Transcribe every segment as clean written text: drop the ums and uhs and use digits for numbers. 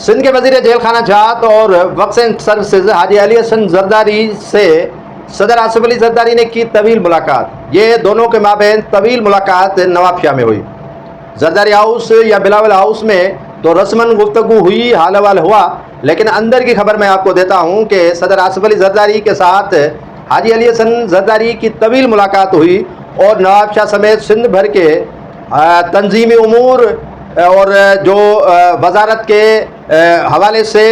سندھ کے وزیر جیل خانہ جات اور وقف سروسز حاجی علی حسن زرداری سے صدر آصف علی زرداری نے کی طویل ملاقات۔ یہ دونوں کے مابین طویل ملاقات نواب شاہ میں ہوئی۔ زرداری ہاؤس یا بلاول ہاؤس میں تو رسماً گفتگو ہوئی، حال احوال ہوا، لیکن اندر کی خبر میں آپ کو دیتا ہوں کہ صدر آصف علی زرداری کے ساتھ حاجی علی حسن زرداری کی طویل ملاقات ہوئی اور نواب شاہ سمیت سندھ بھر کے تنظیمی امور اور جو وزارت کے حوالے سے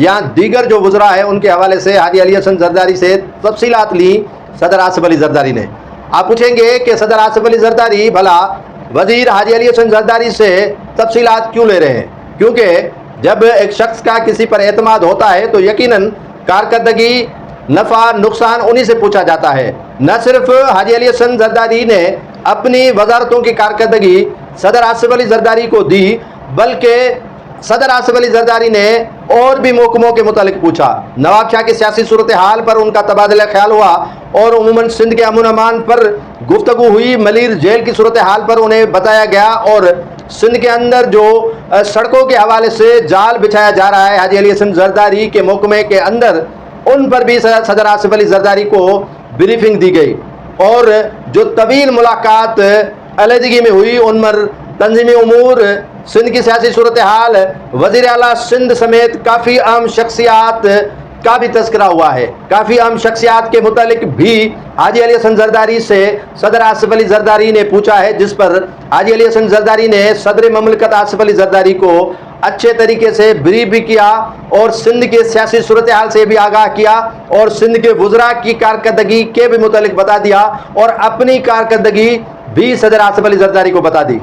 یا دیگر جو وزراء ہیں ان کے حوالے سے حاجی علی حسن زرداری سے تفصیلات لی صدر آصف علی زرداری نے۔ آپ پوچھیں گے کہ صدر آصف علی زرداری بھلا وزیر حاجی علی حسن زرداری سے تفصیلات کیوں لے رہے ہیں؟ کیونکہ جب ایک شخص کا کسی پر اعتماد ہوتا ہے تو یقیناً کارکردگی، نفع، نقصان انہی سے پوچھا جاتا ہے۔ نہ صرف حاجی علی حسن زرداری نے اپنی وزارتوں کی کارکردگی صدر آصف علی زرداری کو دی، بلکہ صدر آصف علی زرداری نے اور بھی محکموں کے متعلق پوچھا۔ نواب شاہ کی سیاسی صورتحال پر ان کا تبادلہ خیال ہوا اور عموماً سندھ کے امن و امان پر گفتگو ہوئی۔ ملیر جیل کی صورتحال پر انہیں بتایا گیا اور سندھ کے اندر جو سڑکوں کے حوالے سے جال بچھایا جا رہا ہے حاجی علی حسن زرداری کے محکمے کے اندر، ان پر بھی صدر آصف علی زرداری کو بریفنگ دی گئی۔ اور جو طویل ملاقات علیحدگی میں ہوئی ان میں تنظیمی امور، سندھ کی سیاسی صورتحال، وزیر اعلیٰ سندھ سمیت کافی اہم شخصیات کا بھی تذکرہ ہوا ہے۔ کافی اہم شخصیات کے متعلق بھی حاجی علی حسن زرداری سے صدر آصف علی زرداری نے پوچھا ہے، جس پر حاجی علی حسن زرداری نے صدر مملکت آصف علی زرداری کو اچھے طریقے سے بریف بھی کیا اور سندھ کے سیاسی صورتحال سے بھی آگاہ کیا اور سندھ کے وزراء کی کارکردگی کے بھی متعلق بتا دیا اور اپنی کارکردگی بھی صدر آصف علی زرداری کو بتا دی۔